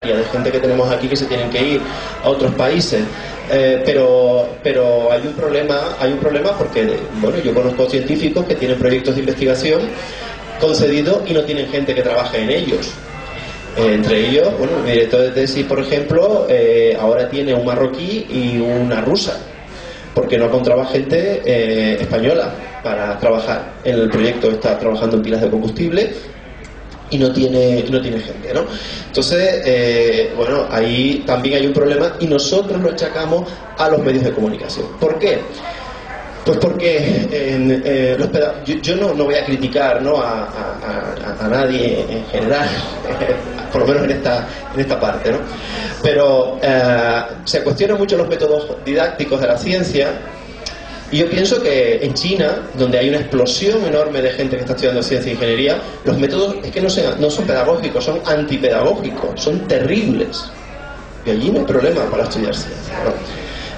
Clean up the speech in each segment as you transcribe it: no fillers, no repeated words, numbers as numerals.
de gente que tenemos aquí que se tienen que ir a otros países, pero hay un problema porque, bueno, yo conozco científicos que tienen proyectos de investigación concedidos y no tienen gente que trabaje en ellos. Entre ellos, bueno, mi director de tesis, por ejemplo, ahora tiene un marroquí y una rusa, porque no encontraba gente española para trabajar en el proyecto. Está trabajando en pilas de combustible y no tiene gente, ¿no? Entonces, bueno, ahí también hay un problema y nosotros lo achacamos a los medios de comunicación. ¿Por qué? Pues porque yo no voy a criticar, ¿no?, a nadie en general, por lo menos en esta parte, ¿no? Pero se cuestionan mucho los métodos didácticos de la ciencia. Y yo pienso que en China, donde hay una explosión enorme de gente que está estudiando ciencia e ingeniería, los métodos es que no son pedagógicos, son antipedagógicos, son terribles. Y allí no hay problema para estudiar ciencia, ¿no?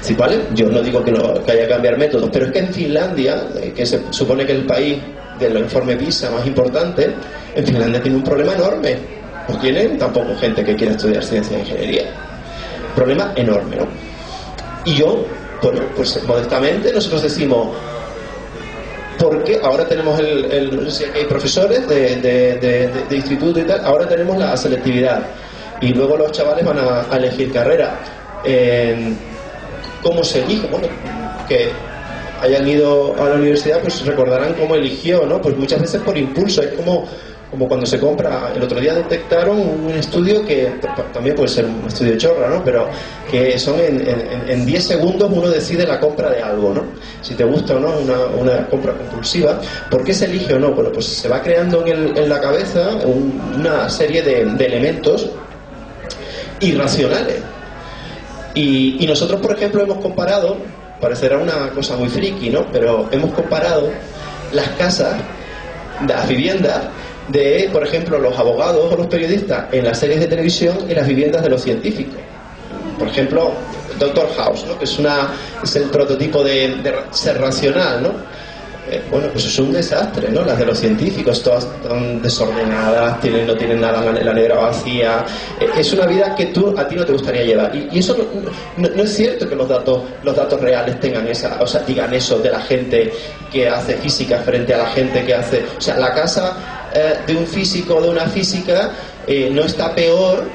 Sí, ¿vale? Yo no digo que haya que cambiar métodos, pero es que en Finlandia, que se supone que es el país del informe PISA más importante, en Finlandia tiene un problema enorme. No tienen tampoco gente que quiera estudiar ciencia e ingeniería. Problema enorme, ¿no? Y yo, bueno, pues modestamente nosotros decimos, ¿por qué ahora tenemos no sé si aquí hay profesores de instituto y tal? Ahora tenemos la selectividad y luego los chavales van a elegir carrera. ¿Cómo se elige? Bueno, que hayan ido a la universidad, pues recordarán cómo eligió, ¿no? Pues muchas veces por impulso. Es como cuando se compra. El otro día detectaron un estudio que también puede ser un estudio chorra, ¿no? Pero que son en 10 segundos uno decide la compra de algo, ¿no? Si te gusta o no una compra compulsiva. ¿Por qué se elige o no? Bueno, pues se va creando en la cabeza una serie de elementos irracionales. Y nosotros, por ejemplo, hemos comparado, parecerá una cosa muy friki, ¿no?, pero hemos comparado las casas, las viviendas de, por ejemplo, los abogados o los periodistas en las series de televisión y las viviendas de los científicos. Por ejemplo, Doctor House, ¿no?, que es el prototipo de ser racional, ¿no? Bueno, pues es un desastre, ¿no? Las de los científicos, todas están desordenadas, no tienen nada en la nevera vacía. Es una vida que a ti no te gustaría llevar. Y eso no es cierto que los datos reales tengan digan eso de la gente que hace física frente a la gente que hace. O sea, la casa de un físico o de una física no está peor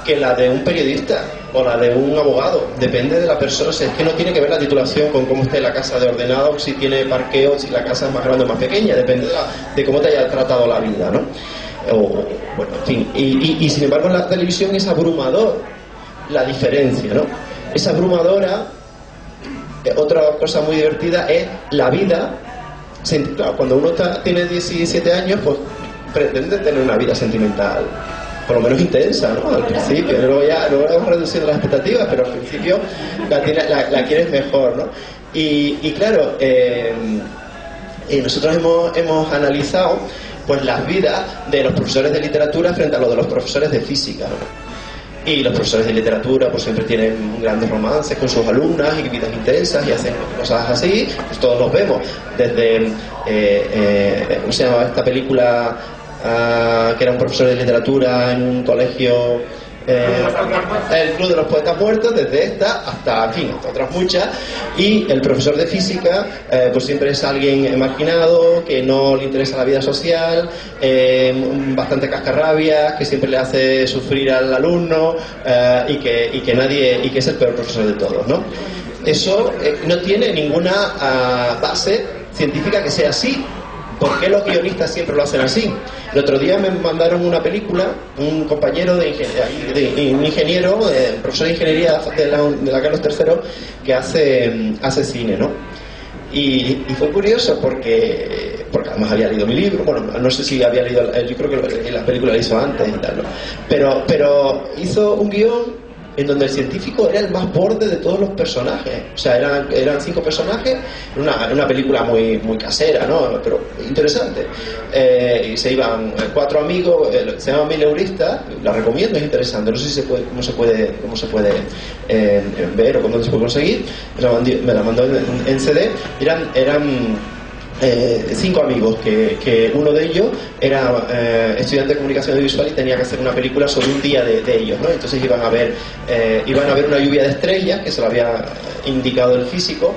que la de un periodista o la de un abogado. Depende de la persona. O sea, es que no tiene que ver la titulación con cómo esté la casa de ordenado, si tiene parqueo, si la casa es más grande o más pequeña. Depende de cómo te haya tratado la vida, ¿no? Bueno, en fin. Y sin embargo en la televisión es abrumador la diferencia, ¿no? Es abrumadora. Otra cosa muy divertida es la vida. Claro, cuando uno tiene 17 años, pues pretende tener una vida sentimental por lo menos intensa, ¿no? Al principio, luego vamos reduciendo las expectativas, pero al principio la quieres mejor, ¿no? Y claro, nosotros hemos analizado pues las vidas de los profesores de literatura frente a los de los profesores de física, ¿no? Y los profesores de literatura pues siempre tienen grandes romances con sus alumnas y vidas intensas y hacen cosas así, pues todos los vemos, desde ¿cómo se llama esta película? Que era un profesor de literatura en un colegio, el Club de los Poetas Muertos, desde esta hasta, en fin, hasta otras muchas. Y el profesor de física pues siempre es alguien marginado, que no le interesa la vida social, bastante cascarrabias, que siempre le hace sufrir al alumno, y que es el peor profesor de todos, ¿no? Eso no tiene ninguna base científica que sea así. ¿Por qué los guionistas siempre lo hacen así? El otro día me mandaron una película, un compañero un ingeniero, profesor de ingeniería de la Carlos III, que hace cine, ¿no? Y fue curioso porque además había leído mi libro. Bueno, no sé si había leído, yo creo que la película la hizo antes y tal, ¿no? Pero hizo un guión en donde el científico era el más borde de todos los personajes. O sea, eran 5 personajes, una película muy, muy casera, ¿no? Pero interesante. Y se iban 4 amigos, se llama Mileurista, la recomiendo, es interesante. No sé si cómo se puede ver o cómo se puede conseguir. Me la mandó en CD. Eran 5 amigos, que uno de ellos era estudiante de comunicación audiovisual y tenía que hacer una película sobre un día de ellos, ¿no? Entonces iban a ver una lluvia de estrellas, que se lo había indicado el físico,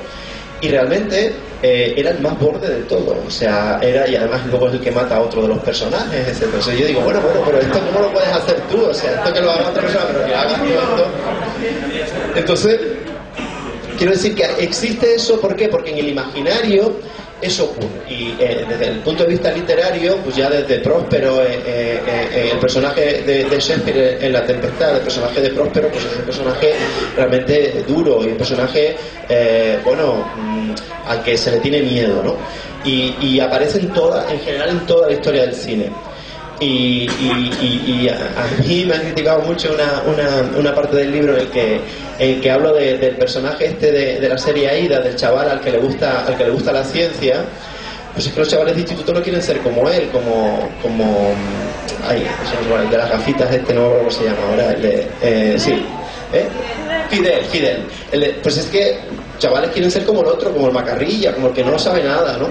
y realmente era el más borde de todo, o sea, y además luego es el que mata a otro de los personajes, etc. Entonces yo digo, bueno, pero esto ¿cómo lo puedes hacer tú? O sea, esto que lo haga otra persona, pero que hagas tú esto. Entonces, quiero decir que existe eso, ¿por qué? Porque en el imaginario eso ocurre, y desde el punto de vista literario, pues ya desde Próspero, el personaje de Shakespeare en La Tempestad, el personaje de Próspero, pues es un personaje realmente duro y un personaje, al que se le tiene miedo, ¿no? Y aparece en general en toda la historia del cine. Y a mí me han criticado mucho una parte del libro en el que hablo del personaje de la serie Aida, del chaval al que le gusta la ciencia. Pues es que los chavales de instituto no quieren ser como él, el de las gafitas, no me acuerdo cómo se llama ahora, Fidel. Pues es que chavales quieren ser como el otro, como el macarrilla, como el que no sabe nada, ¿no?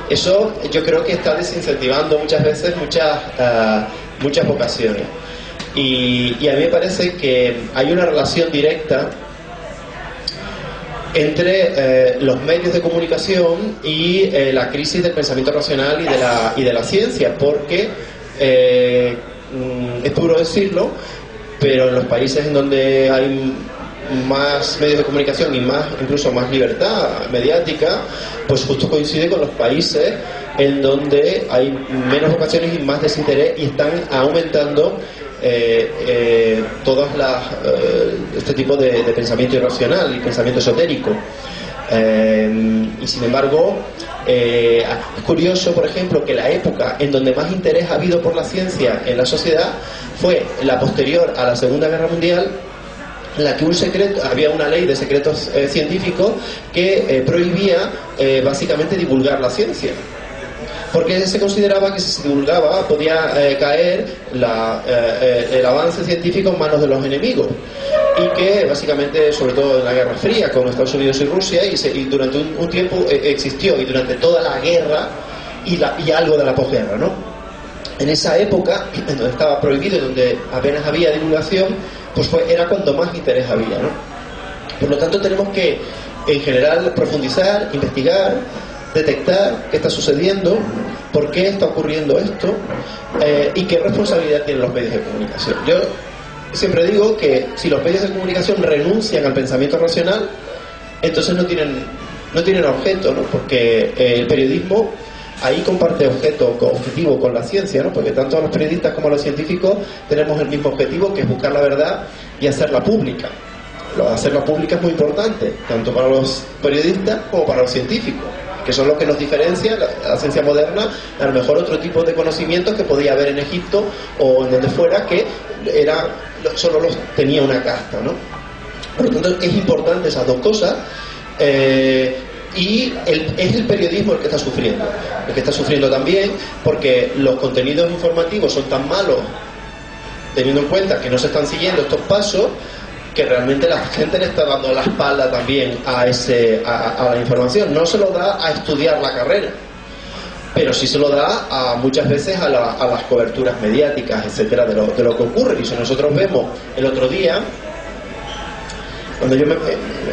Eso yo creo que está desincentivando muchas veces muchas vocaciones. Y a mí me parece que hay una relación directa entre los medios de comunicación y la crisis del pensamiento racional y de la ciencia, porque es duro decirlo, pero en los países en donde hay más medios de comunicación y incluso más libertad mediática, pues justo coincide con los países en donde hay menos vocaciones y más desinterés, y están aumentando este tipo de pensamiento irracional y pensamiento esotérico. Y sin embargo, es curioso, por ejemplo, que la época en donde más interés ha habido por la ciencia en la sociedad fue la posterior a la Segunda Guerra Mundial, en la que había una ley de secretos científicos que prohibía básicamente divulgar la ciencia, porque se consideraba que si se divulgaba podía caer el avance científico en manos de los enemigos, y que básicamente, sobre todo en la Guerra Fría con Estados Unidos y Rusia, y durante un tiempo existió, y durante toda la guerra y algo de la posguerra, ¿no? En esa época, en donde estaba prohibido y donde apenas había divulgación, pues era cuando más interés había, ¿no? Por lo tanto, tenemos que, en general, profundizar, investigar, detectar qué está sucediendo, por qué está ocurriendo esto, y qué responsabilidad tienen los medios de comunicación. Yo siempre digo que si los medios de comunicación renuncian al pensamiento racional, entonces no tienen objeto, ¿no? Porque el periodismo ahí comparte objetivo con la ciencia, ¿no? Porque tanto los periodistas como los científicos tenemos el mismo objetivo, que es buscar la verdad y hacerla pública. Hacerla pública es muy importante, tanto para los periodistas como para los científicos, que son los que nos diferencian la ciencia moderna, a lo mejor otro tipo de conocimientos que podía haber en Egipto o en donde fuera, que solo los tenía una casta, ¿no? Por lo tanto, es importante esas dos cosas. Y es el periodismo el que está sufriendo también, porque los contenidos informativos son tan malos, teniendo en cuenta que no se están siguiendo estos pasos, que realmente la gente le está dando la espalda también a la información. No se lo da a estudiar la carrera, pero sí se lo da muchas veces a las coberturas mediáticas, etcétera, de lo que ocurre. Y si nosotros vemos el otro día, cuando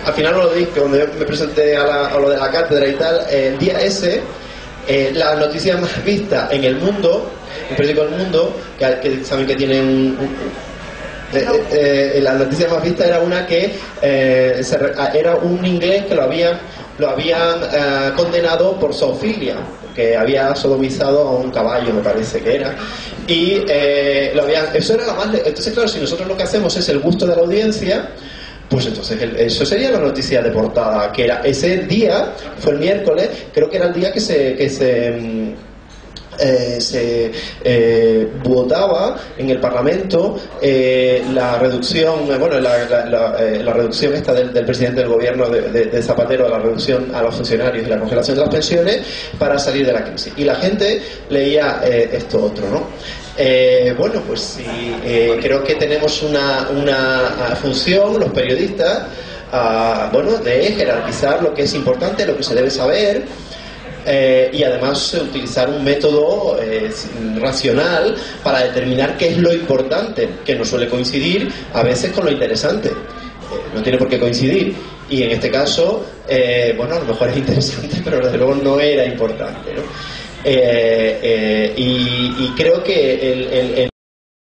al final no lo dije, cuando yo me presenté a lo de la cátedra y tal, el día ese, la noticia más vista en el mundo, el periódico El Mundo, que saben que tienen la noticia más vista era una que era un inglés que lo habían condenado por zoofilia, que había sodomizado a un caballo, me parece que era, y eso era entonces, claro, si nosotros lo que hacemos es el gusto de la audiencia, pues entonces eso sería la noticia de portada, que era ese día, fue el miércoles, creo que era el día que se votaba en el Parlamento la reducción, la reducción esta del presidente del gobierno de Zapatero, la reducción a los funcionarios y la congelación de las pensiones para salir de la crisis. Y la gente leía esto otro, ¿no? Pues sí, creo que tenemos una función, los periodistas, de jerarquizar lo que es importante, lo que se debe saber, y además utilizar un método racional para determinar qué es lo importante, que no suele coincidir a veces con lo interesante. No tiene por qué coincidir, y en este caso bueno, a lo mejor es interesante, pero desde luego no era importante, ¿no? Y creo que